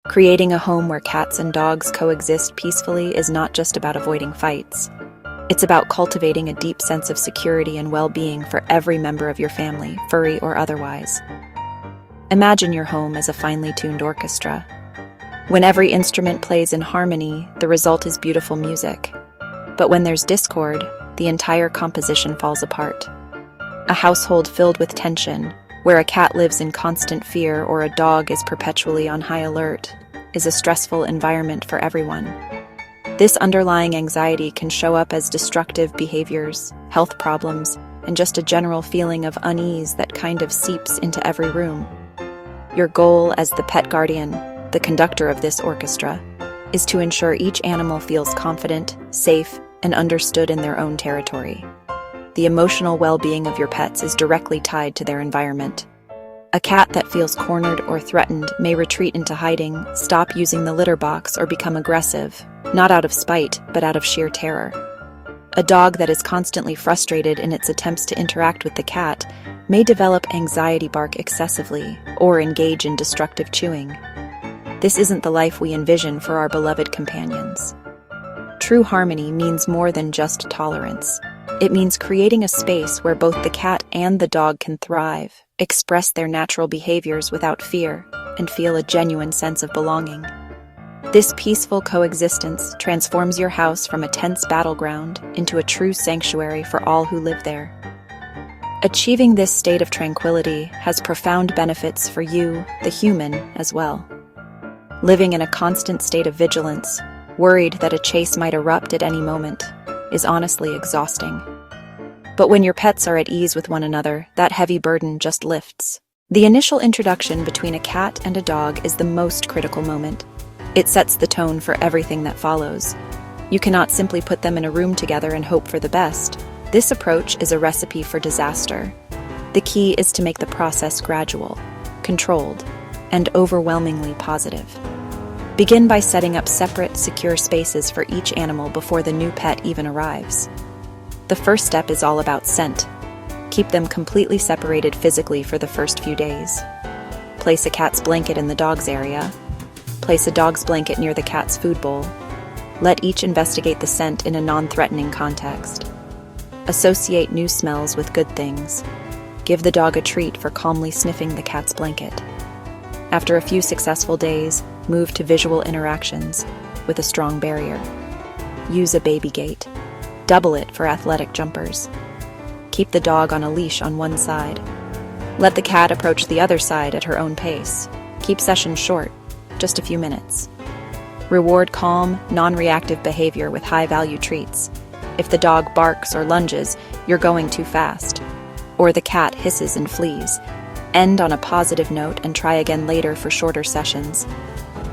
Creating a home where cats and dogs coexist peacefully is not just about avoiding fights. It's about cultivating a deep sense of security and well-being for every member of your family, furry or otherwise. Imagine your home as a finely tuned orchestra. When every instrument plays in harmony, the result is beautiful music. But when there's discord, the entire composition falls apart. A household filled with tension, where a cat lives in constant fear or a dog is perpetually on high alert, is a stressful environment for everyone. This underlying anxiety can show up as destructive behaviors, health problems, and just a general feeling of unease that kind of seeps into every room. Your goal as the pet guardian, the conductor of this orchestra, is to ensure each animal feels confident, safe, and understood in their own territory. The emotional well-being of your pets is directly tied to their environment. A cat that feels cornered or threatened may retreat into hiding, stop using the litter box, or become aggressive, not out of spite, but out of sheer terror. A dog that is constantly frustrated in its attempts to interact with the cat may develop anxiety, bark excessively, or engage in destructive chewing. This isn't the life we envision for our beloved companions. True harmony means more than just tolerance. It means creating a space where both the cat and the dog can thrive, express their natural behaviors without fear, and feel a genuine sense of belonging. This peaceful coexistence transforms your house from a tense battleground into a true sanctuary for all who live there. Achieving this state of tranquility has profound benefits for you, the human, as well. Living in a constant state of vigilance, worried that a chase might erupt at any moment, is honestly exhausting. But when your pets are at ease with one another, that heavy burden just lifts. The initial introduction between a cat and a dog is the most critical moment. It sets the tone for everything that follows. You cannot simply put them in a room together and hope for the best. This approach is a recipe for disaster. The key is to make the process gradual, controlled, and overwhelmingly positive. Begin by setting up separate, secure spaces for each animal before the new pet even arrives. The first step is all about scent. Keep them completely separated physically for the first few days. Place a cat's blanket in the dog's area. Place a dog's blanket near the cat's food bowl. Let each investigate the scent in a non-threatening context. Associate new smells with good things. Give the dog a treat for calmly sniffing the cat's blanket. After a few successful days, move to visual interactions with a strong barrier. Use a baby gate. Double it for athletic jumpers. Keep the dog on a leash on one side. Let the cat approach the other side at her own pace. Keep sessions short, just a few minutes. Reward calm, non-reactive behavior with high-value treats. If the dog barks or lunges, you're going too fast. Or the cat hisses and flees. End on a positive note and try again later for shorter sessions.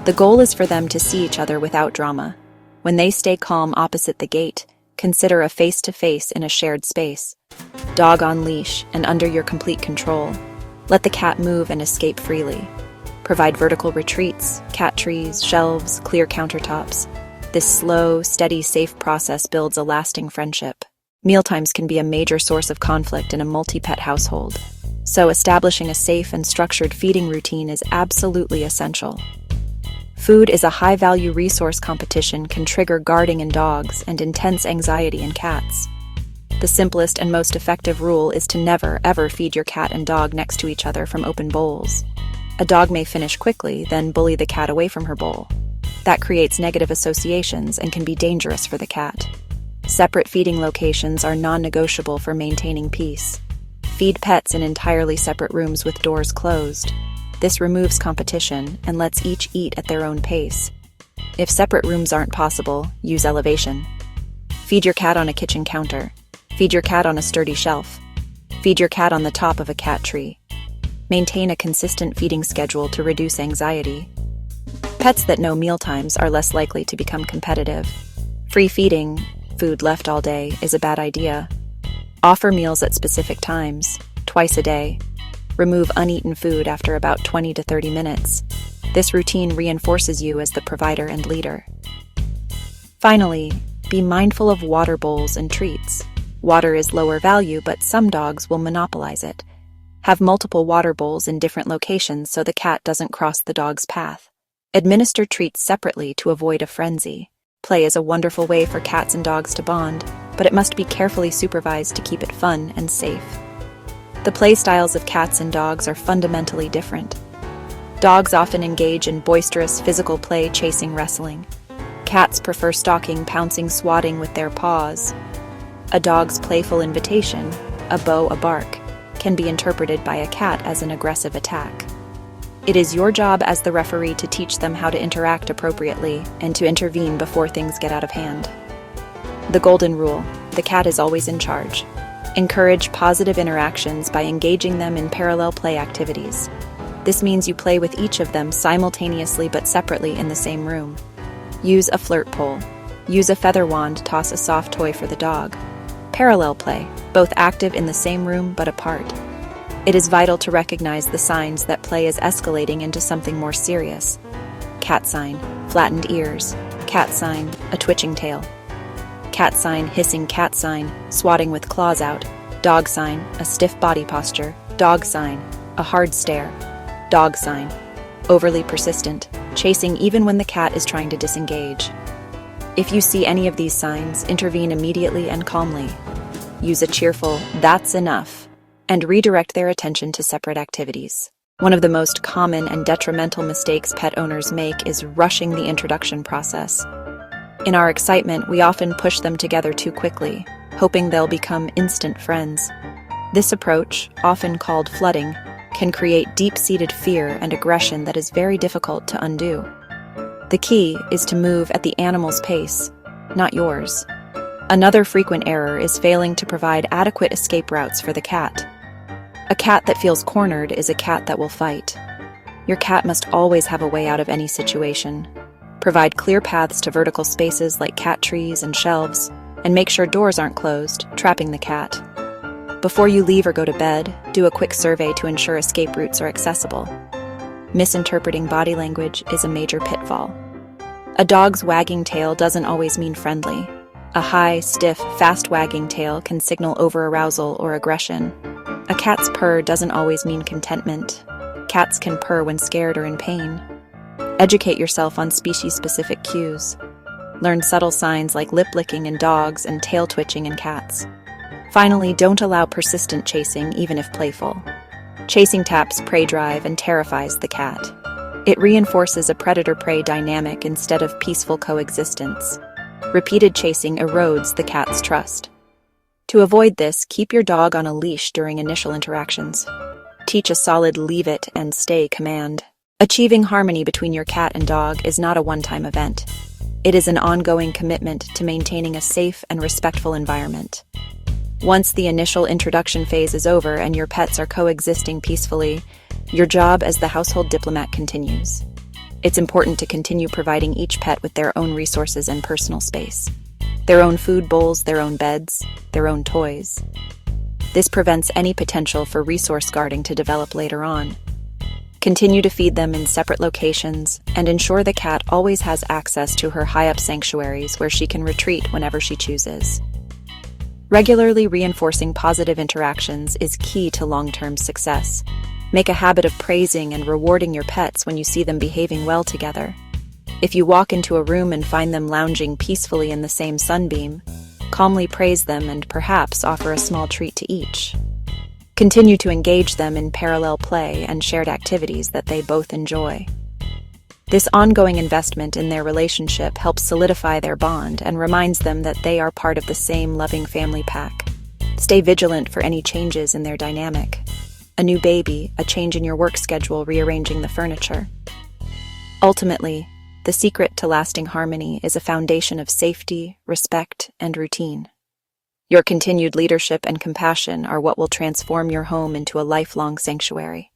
The goal is for them to see each other without drama. When they stay calm opposite the gate, consider a face-to-face in a shared space. Dog on leash and under your complete control. Let the cat move and escape freely. Provide vertical retreats, cat trees, shelves, clear countertops. This slow, steady, safe process builds a lasting friendship. Mealtimes can be a major source of conflict in a multi-pet household. So establishing a safe and structured feeding routine is absolutely essential. Food is a high-value resource. Competition can trigger guarding in dogs and intense anxiety in cats. The simplest and most effective rule is to never, ever feed your cat and dog next to each other from open bowls. A dog may finish quickly, then bully the cat away from her bowl. That creates negative associations and can be dangerous for the cat. Separate feeding locations are non-negotiable for maintaining peace. Feed pets in entirely separate rooms with doors closed. This removes competition and lets each eat at their own pace. If separate rooms aren't possible, use elevation. Feed your cat on a kitchen counter. Feed your cat on a sturdy shelf. Feed your cat on the top of a cat tree. Maintain a consistent feeding schedule to reduce anxiety. Pets that know mealtimes are less likely to become competitive. Free feeding, food left all day, is a bad idea. Offer meals at specific times, twice a day. Remove uneaten food after about 20 to 30 minutes. This routine reinforces you as the provider and leader. Finally, be mindful of water bowls and treats. Water is lower value, but some dogs will monopolize it. Have multiple water bowls in different locations so the cat doesn't cross the dog's path. Administer treats separately to avoid a frenzy. Play is a wonderful way for cats and dogs to bond, but it must be carefully supervised to keep it fun and safe. The play styles of cats and dogs are fundamentally different. Dogs often engage in boisterous physical play, chasing, wrestling. Cats prefer stalking, pouncing, swatting with their paws. A dog's playful invitation, a bow, a bark, can be interpreted by a cat as an aggressive attack. It is your job as the referee to teach them how to interact appropriately and to intervene before things get out of hand. The golden rule: the cat is always in charge. Encourage positive interactions by engaging them in parallel play activities. This means you play with each of them simultaneously but separately in the same room. Use a flirt pole. Use a feather wand, toss a soft toy for the dog. Parallel play, both active in the same room but apart. It is vital to recognize the signs that play is escalating into something more serious. Cat sign: flattened ears. Cat sign: a twitching tail. Cat sign: hissing. Cat sign: swatting with claws out. Dog sign: a stiff body posture. Dog sign: a hard stare. Dog sign: overly persistent, chasing even when the cat is trying to disengage. If you see any of these signs, intervene immediately and calmly. Use a cheerful "that's enough" and redirect their attention to separate activities. One of the most common and detrimental mistakes pet owners make is rushing the introduction process. In our excitement, we often push them together too quickly, hoping they'll become instant friends. This approach, often called flooding, can create deep-seated fear and aggression that is very difficult to undo. The key is to move at the animal's pace, not yours. Another frequent error is failing to provide adequate escape routes for the cat. A cat that feels cornered is a cat that will fight. Your cat must always have a way out of any situation. Provide clear paths to vertical spaces like cat trees and shelves, and make sure doors aren't closed, trapping the cat. Before you leave or go to bed, do a quick survey to ensure escape routes are accessible. Misinterpreting body language is a major pitfall. A dog's wagging tail doesn't always mean friendly. A high, stiff, fast wagging tail can signal over-arousal or aggression. A cat's purr doesn't always mean contentment. Cats can purr when scared or in pain. Educate yourself on species-specific cues. Learn subtle signs like lip licking in dogs and tail twitching in cats. Finally, don't allow persistent chasing, even if playful. Chasing taps prey drive and terrifies the cat. It reinforces a predator-prey dynamic instead of peaceful coexistence. Repeated chasing erodes the cat's trust. To avoid this, keep your dog on a leash during initial interactions. Teach a solid leave it and stay command. Achieving harmony between your cat and dog is not a one-time event. It is an ongoing commitment to maintaining a safe and respectful environment. Once the initial introduction phase is over and your pets are coexisting peacefully, your job as the household diplomat continues. It's important to continue providing each pet with their own resources and personal space. Their own food bowls, their own beds, their own toys. This prevents any potential for resource guarding to develop later on. Continue to feed them in separate locations and ensure the cat always has access to her high-up sanctuaries where she can retreat whenever she chooses. Regularly reinforcing positive interactions is key to long-term success. Make a habit of praising and rewarding your pets when you see them behaving well together. If you walk into a room and find them lounging peacefully in the same sunbeam, calmly praise them and perhaps offer a small treat to each. Continue to engage them in parallel play and shared activities that they both enjoy. This ongoing investment in their relationship helps solidify their bond and reminds them that they are part of the same loving family pack. Stay vigilant for any changes in their dynamic. A new baby, a change in your work schedule, rearranging the furniture. Ultimately, the secret to lasting harmony is a foundation of safety, respect, and routine. Your continued leadership and compassion are what will transform your home into a lifelong sanctuary.